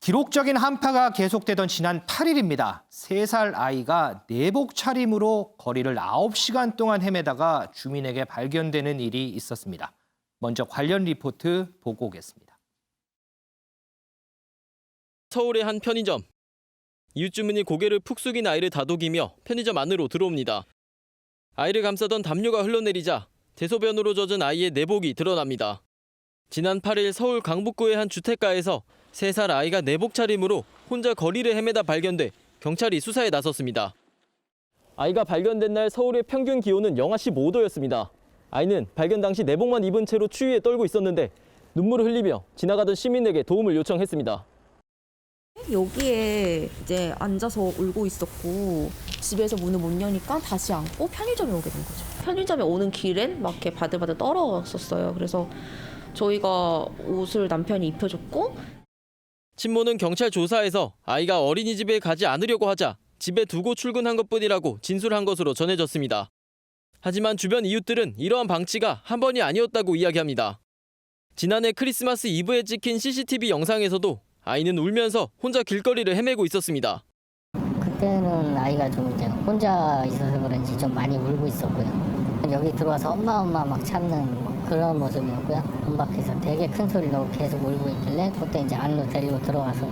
기록적인 한파가 계속되던 지난 8일입니다. 3살 아이가 내복 차림으로 거리를 9시간 동안 헤매다가 주민에게 발견되는 일이 있었습니다. 먼저 관련 리포트 보고 오겠습니다. 서울의 한 편의점. 이웃 주민이 고개를 푹 숙인 아이를 다독이며 편의점 안으로 들어옵니다. 아이를 감싸던 담요가 흘러내리자 대소변으로 젖은 아이의 내복이 드러납니다. 지난 8일 서울 강북구의 한 주택가에서 3살 아이가 내복 차림으로 혼자 거리를 헤매다 발견돼 경찰이 수사에 나섰습니다. 아이가 발견된 날 서울의 평균 기온은 영하 15도였습니다. 아이는 발견 당시 내복만 입은 채로 추위에 떨고 있었는데 눈물을 흘리며 지나가던 시민에게 도움을 요청했습니다. 여기에 이제 앉아서 울고 있었고 집에서 문을 못 여니까 다시 안고 편의점에 오게 된 거죠. 편의점에 오는 길엔 막 이렇게 바들바들 떨었었어요. 그래서 저희가 옷을 남편이 입혀줬고 친모는 경찰 조사에서 아이가 어린이집에 가지 않으려고 하자 집에 두고 출근한 것뿐이라고 진술한 것으로 전해졌습니다. 하지만 주변 이웃들은 이러한 방치가 한 번이 아니었다고 이야기합니다. 지난해 크리스마스 이브에 찍힌 CCTV 영상에서도 아이는 울면서 혼자 길거리를 헤매고 있었습니다. 그때는 아이가 좀 이제 혼자 있어서 그런지 좀 많이 울고 있었고요. 여기 들어와서 엄마 막 찾는 그런 모습이었고요. 문 밖에서 되게 큰 소리로 계속 울고 있길래 그때 이제 안으로 데리고 들어가서.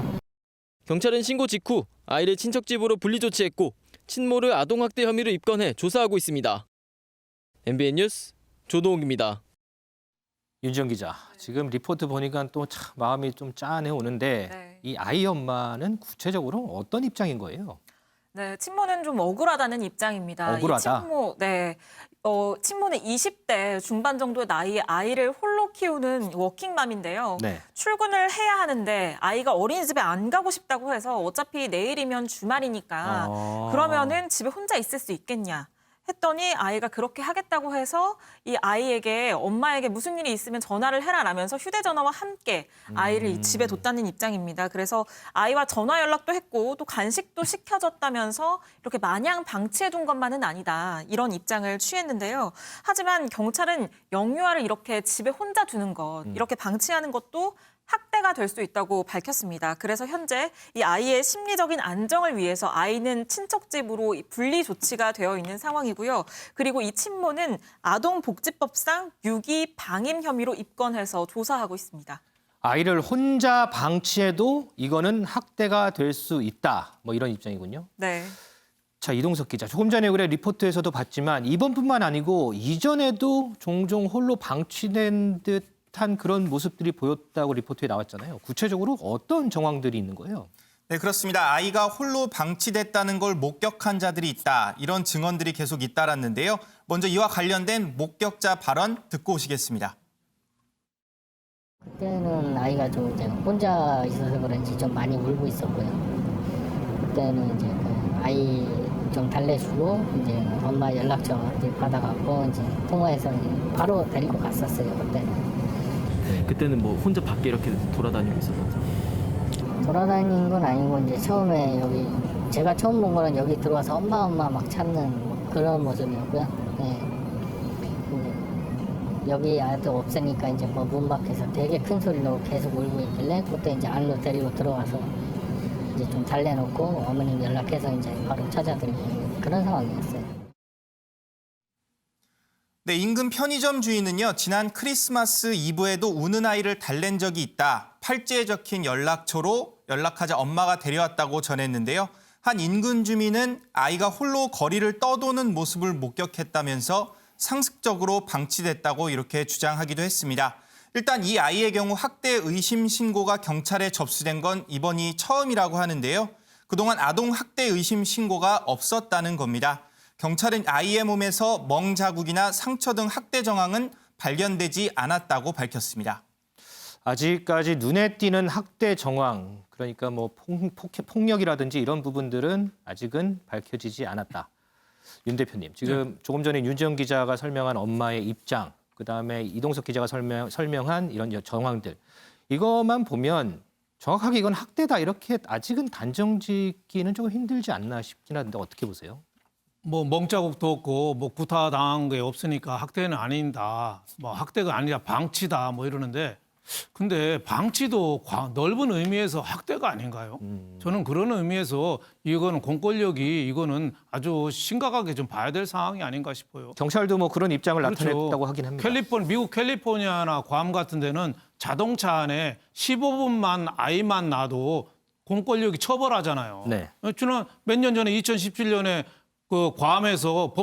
경찰은 신고 직후 아이를 친척 집으로 분리 조치했고 친모를 아동학대 혐의로 입건해 조사하고 있습니다. MBN 뉴스 조동욱입니다. 윤지영 기자, 지금 리포트 보니까 또 참 마음이 좀 짠해 오는데 네. 이 아이 엄마는 구체적으로 어떤 입장인 거예요? 네, 친모는 좀 억울하다는 입장입니다. 억울하다? 이 친모, 네. 친모는 20대 중반 정도의 나이에 아이를 홀로 키우는 워킹맘인데요. 네. 출근을 해야 하는데 아이가 어린이집에 안 가고 싶다고 해서 어차피 내일이면 주말이니까 그러면은 집에 혼자 있을 수 있겠냐. 했더니 아이가 그렇게 하겠다고 해서 이 아이에게 엄마에게 무슨 일이 있으면 전화를 해라라면서 휴대전화와 함께 아이를 집에 뒀다는 입장입니다. 그래서 아이와 전화 연락도 했고 또 간식도 시켜줬다면서 이렇게 마냥 방치해둔 것만은 아니다. 이런 입장을 취했는데요. 하지만 경찰은 영유아를 이렇게 집에 혼자 두는 것, 이렇게 방치하는 것도 학대가 될 수 있다고 밝혔습니다. 그래서 현재 이 아이의 심리적인 안정을 위해서 아이는 친척 집으로 분리 조치가 되어 있는 상황이고요. 그리고 이 친모는 아동복지법상 유기 방임 혐의로 입건해서 조사하고 있습니다. 아이를 혼자 방치해도 이거는 학대가 될 수 있다. 뭐 이런 입장이군요. 네. 자, 이동석 기자. 조금 전에 우리 리포트에서도 봤지만 이번뿐만 아니고 이전에도 종종 홀로 방치된 듯한 그런 모습들이 보였다고 리포트에 나왔잖아요. 구체적으로 어떤 정황들이 있는 거예요? 네, 그렇습니다. 아이가 홀로 방치됐다는 걸 목격한 자들이 있다. 이런 증언들이 계속 잇따랐는데요. 먼저 이와 관련된 목격자 발언 듣고 오시겠습니다. 그때는 아이가 좀 이제 혼자 있어서 그런지 좀 많이 울고 있었고요. 그때는 이제 그 아이 좀 달래주고 이제 엄마 연락처 이제 받아갖고 이제 통화해서 바로 데리고 갔었어요. 그때는. 그때는 뭐 혼자 밖에 이렇게 돌아다니고 있었죠? 돌아다니는 건 아니고 이제 처음에 여기 제가 처음 본 거는 여기 들어와서 엄마 막 찾는 그런 모습이었고요. 네. 이제 여기 아이도 없으니까 이제 뭐 문 밖에서 되게 큰 소리로 계속 울고 있길래 그때 이제 안으로 데리고 들어가서 이제 좀 달래놓고 어머님 연락해서 이제 바로 찾아드리고 그런 상황이었어요. 네, 인근 편의점 주인은요, 지난 크리스마스 이브에도 우는 아이를 달랜 적이 있다. 팔찌에 적힌 연락처로 연락하자 엄마가 데려왔다고 전했는데요. 한 인근 주민은 아이가 홀로 거리를 떠도는 모습을 목격했다면서 상습적으로 방치됐다고 이렇게 주장하기도 했습니다. 일단 이 아이의 경우 학대 의심 신고가 경찰에 접수된 건 이번이 처음이라고 하는데요. 그동안 아동 학대 의심 신고가 없었다는 겁니다. 경찰은 아이의 몸에서 멍 자국이나 상처 등 학대 정황은 발견되지 않았다고 밝혔습니다. 아직까지 눈에 띄는 학대 정황, 그러니까 뭐 폭력이라든지 이런 부분들은 아직은 밝혀지지 않았다. 윤 대표님, 지금 조금 전에 윤지영 기자가 설명한 엄마의 입장, 그다음에 이동석 기자가 설명한 이런 정황들, 이것만 보면 정확하게 이건 학대다 이렇게 아직은 단정짓기는 조금 힘들지 않나 싶긴 한데 어떻게 보세요? 뭐 멍자국도 없고 뭐 구타당한 게 없으니까 학대는 아니다. 뭐 학대가 아니라 방치다 뭐 이러는데 근데 방치도 넓은 의미에서 학대가 아닌가요? 저는 그런 의미에서 이거는 공권력이 이거는 아주 심각하게 좀 봐야 될 상황이 아닌가 싶어요. 경찰도 뭐 그런 입장을 그렇죠. 나타냈다고 하긴 합니다. 미국 캘리포니아나 괌 같은 데는 자동차 안에 15분만 아이만 놔도 공권력이 처벌하잖아요. 네. 저는 몇 년 전에 2017년에 그 괌에서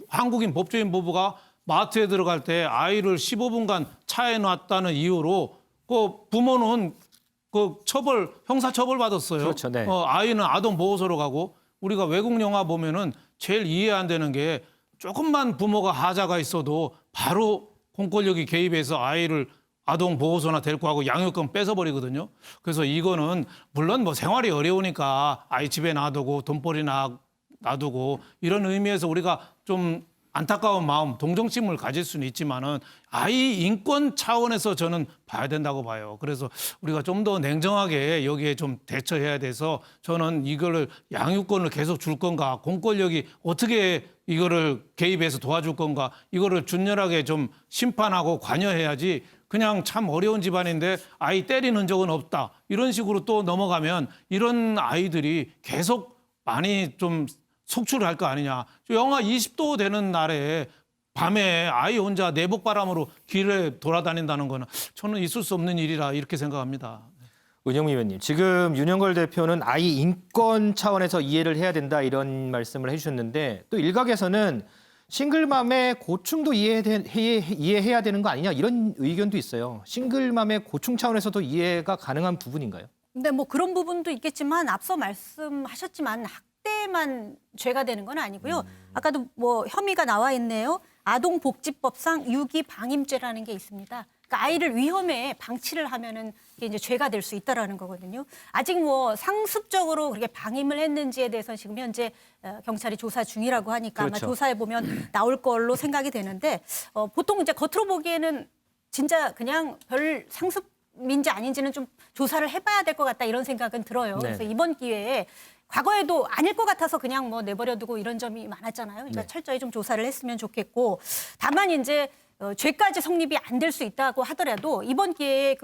한국인 법조인 부부가 마트에 들어갈 때 아이를 15분간 차에 놨다는 이유로 그 부모는 그 형사 처벌 받았어요. 그렇죠, 네. 아이는 아동 보호소로 가고 우리가 외국 영화 보면은 제일 이해 안 되는 게 조금만 부모가 하자가 있어도 바로 공권력이 개입해서 아이를 아동 보호소나 데리고 가고 양육권 뺏어버리거든요. 그래서 이거는 물론 뭐 생활이 어려우니까 아이 집에 놔두고 돈벌이 놔두고 이런 의미에서 우리가 좀 안타까운 마음, 동정심을 가질 수는 있지만은 아이 인권 차원에서 저는 봐야 된다고 봐요. 그래서 우리가 좀 더 냉정하게 여기에 좀 대처해야 돼서 저는 이거를 양육권을 계속 줄 건가, 공권력이 어떻게 이거를 개입해서 도와줄 건가, 이거를 준연하게 좀 심판하고 관여해야지 그냥 참 어려운 집안인데 아이 때리는 적은 없다. 이런 식으로 또 넘어가면 이런 아이들이 계속 많이 좀 속출할 거 아니냐. 영하 20도 되는 날에 밤에 아이 혼자 내복바람으로 길에 돌아다닌다는 거는 저는 있을 수 없는 일이라 이렇게 생각합니다. 은영미 의원님, 지금 윤영걸 대표는 아이 인권 차원에서 이해를 해야 된다 이런 말씀을 해주셨는데 또 일각에서는 싱글맘의 고충도 이해해야 되는 거 아니냐 이런 의견도 있어요. 싱글맘의 고충 차원에서도 이해가 가능한 부분인가요? 근데 뭐 그런 부분도 있겠지만 앞서 말씀하셨지만 학대만 죄가 되는 건 아니고요. 아까도 뭐 혐의가 나와 있네요. 아동복지법상 유기방임죄라는 게 있습니다. 그러니까 아이를 위험에 방치를 하면은 이게 이제 죄가 될 수 있다라는 거거든요. 아직 뭐 상습적으로 그렇게 방임을 했는지에 대해서는 지금 현재 경찰이 조사 중이라고 하니까 그렇죠. 아마 조사해 보면 나올 걸로 생각이 되는데 보통 이제 겉으로 보기에는 진짜 그냥 별 상습인지 아닌지는 좀 조사를 해봐야 될 것 같다 이런 생각은 들어요. 네. 그래서 이번 기회에 과거에도 아닐 것 같아서 그냥 뭐 내버려두고 이런 점이 많았잖아요. 그러니까 네. 철저히 좀 조사를 했으면 좋겠고 다만 이제 죄까지 성립이 안 될 수 있다고 하더라도 이번 기회에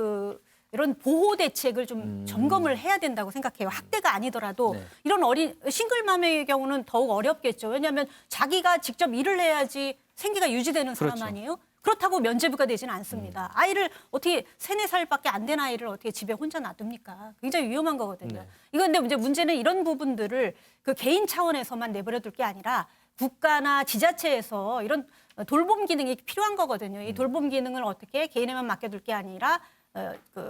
이런 보호 대책을 좀 점검을 해야 된다고 생각해요. 학대가 아니더라도 네. 이런 신글맘의 경우는 더욱 어렵겠죠. 왜냐하면 자기가 직접 일을 해야지 생계가 유지되는 사람 그렇죠. 아니에요? 그렇다고 면죄부가 되지는 않습니다. 아이를 어떻게 3-4살밖에 안 된 아이를 어떻게 집에 혼자 놔둡니까? 굉장히 위험한 거거든요. 네. 이건데 이제 문제는 이런 부분들을 그 개인 차원에서만 내버려둘 게 아니라 국가나 지자체에서 이런 돌봄 기능이 필요한 거거든요. 이 돌봄 기능을 어떻게 개인에만 맡겨둘 게 아니라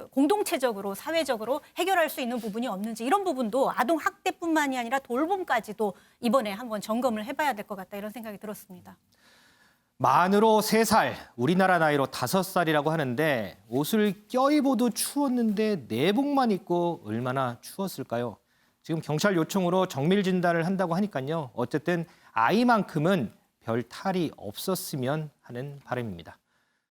공동체적으로 사회적으로 해결할 수 있는 부분이 없는지 이런 부분도 아동 학대뿐만이 아니라 돌봄까지도 이번에 한번 점검을 해봐야 될 것 같다 이런 생각이 들었습니다. 만으로 3살, 우리나라 나이로 5살이라고 하는데 옷을 껴입어도 추웠는데 내복만 입고 얼마나 추웠을까요? 지금 경찰 요청으로 정밀 진단을 한다고 하니까요. 어쨌든 아이만큼은 별 탈이 없었으면 하는 바람입니다.